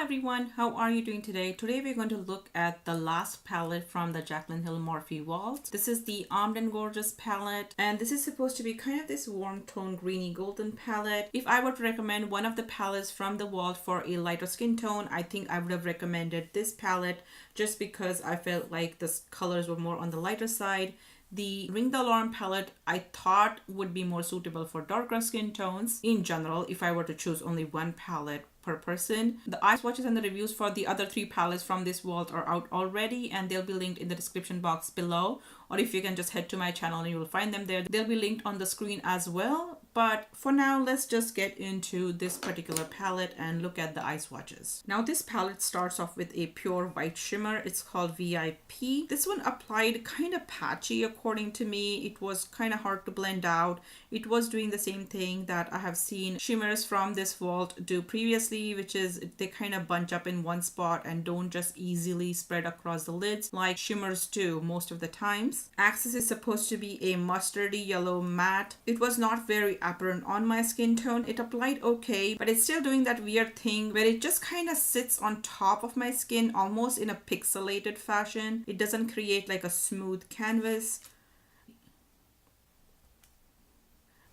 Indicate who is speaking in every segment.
Speaker 1: Hi everyone, how are you doing today? Today we're going to look at the last palette from the Jaclyn Hill Morphe vault. This is the Armed and Gorgeous palette, and this is supposed to be kind of this warm tone greeny golden palette. If I were to recommend one of the palettes from the vault for a lighter skin tone, I think I would have recommended this palette just because I felt like the colors were more on the lighter side. The Ring the Alarm palette I thought would be more suitable for darker skin tones in general if I were to choose only one palette per person. The eye swatches and the reviews for the other three palettes from this vault are out already, and they'll be linked in the description box below, or if you can just head to my channel and you will find them there. They'll be linked on the screen as well. But for now, let's just get into this particular palette and look at the eye swatches. Now this palette starts off with a pure white shimmer. It's called VIP. This one applied kind of patchy according to me. It was kind of hard to blend out. It was doing the same thing that I have seen shimmers from this vault do previously, which is they kind of bunch up in one spot and don't just easily spread across the lids like shimmers do most of the times. Access is supposed to be a mustardy yellow matte. It was not very apparent on my skin tone. It applied okay, but it's still doing that weird thing where it just kind of sits on top of my skin almost in a pixelated fashion. It doesn't create like a smooth canvas.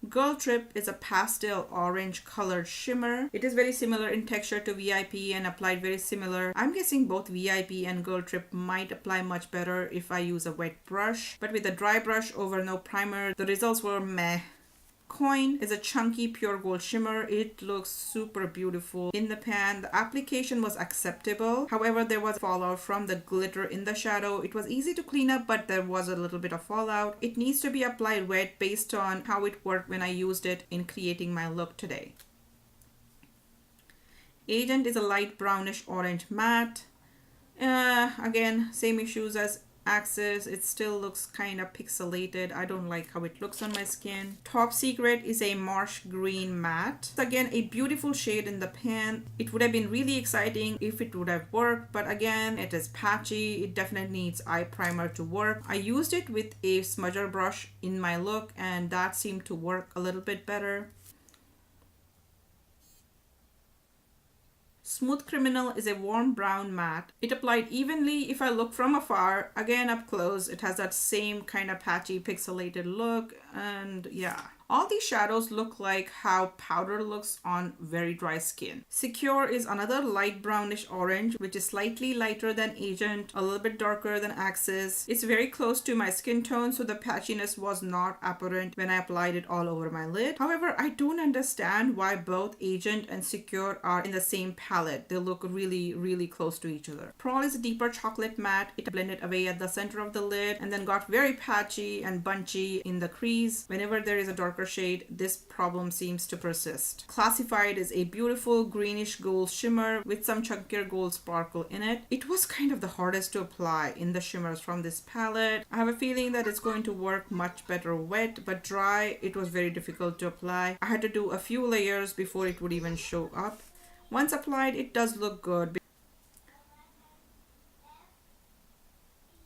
Speaker 1: Girl Trip is a pastel orange colored shimmer. It is very similar in texture to VIP and applied very similar. I'm guessing both VIP and Girl Trip might apply much better if I use a wet brush, but with a dry brush over no primer, the results were meh. Coin is a chunky pure gold shimmer. It looks super beautiful in the pan. The application was acceptable. However, there was fallout from the glitter in the shadow. It was easy to clean up, but there was a little bit of fallout. It needs to be applied wet based on how it worked when I used it in creating my look today. Agent is a light brownish orange matte. Again, same issues as Access. It still looks kind of pixelated. I don't like how it looks on my skin. Top Secret is a marsh green matte. Again, a beautiful shade in the pan. It would have been really exciting if it would have worked, but again, it is patchy. It definitely needs eye primer to work. I used it with a smudger brush in my look, and that seemed to work a little bit better. Smooth Criminal is a warm brown matte. It applied evenly if I look from afar. Again, up close, it has that same kind of patchy pixelated look, and yeah. All these shadows look like how powder looks on very dry skin. Secure is another light brownish orange, which is slightly lighter than Agent, a little bit darker than Access. It's very close to my skin tone, so the patchiness was not apparent when I applied it all over my lid. However, I don't understand why both Agent and Secure are in the same palette. They look really, really close to each other. Prawl is a deeper chocolate matte. It blended away at the center of the lid and then got very patchy and bunchy in the crease. Whenever there is a darker shade, this problem seems to persist. Classified is a beautiful greenish gold shimmer with some chunkier gold sparkle in it. It was kind of the hardest to apply in the shimmers from this palette. I have a feeling that it's going to work much better wet, but dry, it was very difficult to apply. I had to do a few layers before it would even show up. Once applied, it does look good.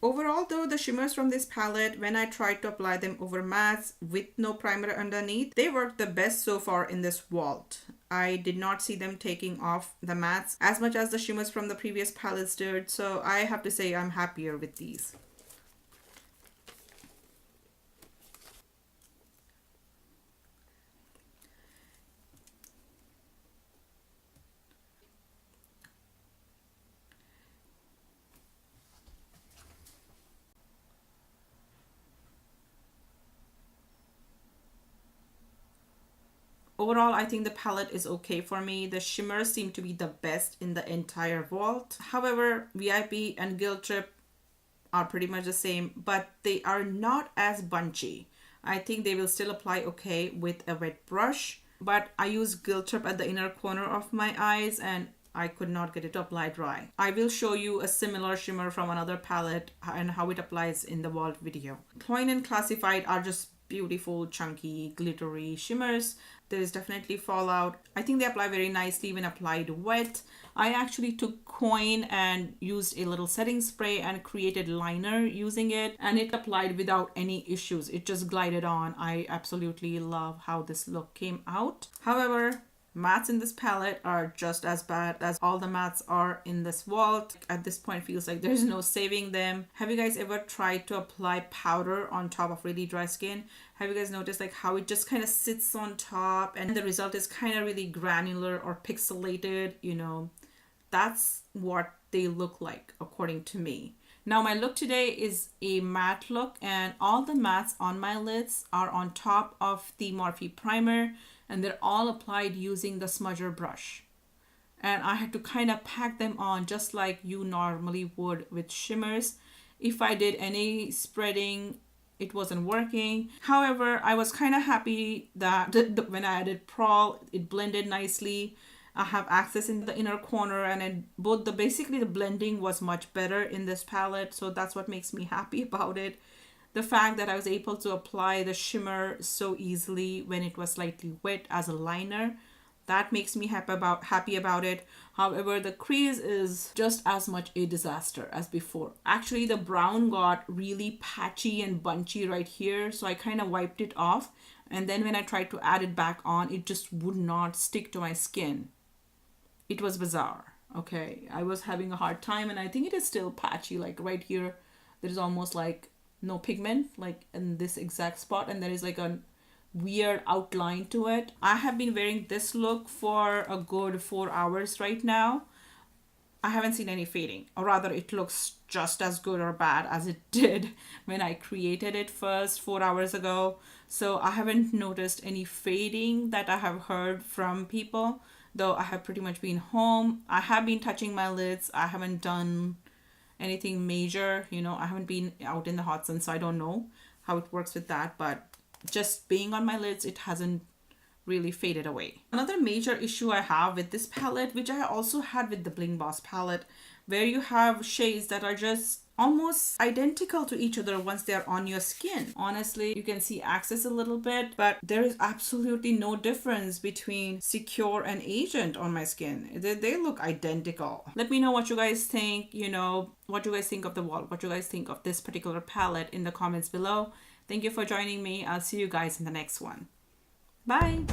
Speaker 1: Overall though, the shimmers from this palette, when I tried to apply them over mattes with no primer underneath, they worked the best so far in this vault. I did not see them taking off the mattes as much as the shimmers from the previous palettes did, so I have to say I'm happier with these. Overall, I think the palette is okay for me. The shimmers seem to be the best in the entire vault. However, VIP and Guilt Trip are pretty much the same, but they are not as bunchy. I think they will still apply okay with a wet brush, but I use Guilt Trip at the inner corner of my eyes and I could not get it to apply dry. I will show you a similar shimmer from another palette and how it applies in the vault video. Coin and Classified are just beautiful, chunky, glittery shimmers. There is definitely fallout. I think they apply very nicely when applied wet. I actually took Coin and used a little setting spray and created liner using it, and it applied without any issues. It just glided on. I absolutely love how this look came out. However, Mattes in this palette are just as bad as all the mattes are in this vault. At this point, feels like there's no saving them. Have you guys ever tried to apply powder on top of really dry skin? Have you guys noticed like how it just kind of sits on top and the result is kind of really granular or pixelated? You know, that's what they look like according to me. Now my look today is a matte look, and all the mattes on my lids are on top of the Morphe primer, and they're all applied using the smudger brush. And I had to kind of pack them on just like you normally would with shimmers. If I did any spreading, it wasn't working. However, I was kind of happy that when I added Prol, it blended nicely. I have access in the inner corner, and basically the blending was much better in this palette, so that's what makes me happy about it. The fact that I was able to apply the shimmer so easily when it was slightly wet as a liner, that makes me happy about it. However, the crease is just as much a disaster as before. Actually, the brown got really patchy and bunchy right here, so I kind of wiped it off, and then when I tried to add it back on, it just would not stick to my skin. It was bizarre. Okay, I was having a hard time, and I think it is still patchy. Like right here, there is almost like no pigment, like in this exact spot, and there is like a weird outline to it. I have been wearing this look for a good 4 hours right now. I haven't seen any fading, or rather it looks just as good or bad as it did when I created it first 4 hours ago. So I haven't noticed any fading that I have heard from people, though I have pretty much been home. I have been touching my lids. I haven't done anything major, you know, I haven't been out in the hot sun, so I don't know how it works with that, but just being on my lids, it hasn't really faded away. Another major issue I have with this palette, which I also had with the Bling Boss palette, where you have shades that are just almost identical to each other once they're on your skin. Honestly, you can see access a little bit, but there is absolutely no difference between Secure and Agent on my skin. They look identical. Let me know what you guys think, you know, what you guys think of the wall, what you guys think of this particular palette in the comments below. Thank you for joining me. I'll see you guys in the next one. Bye!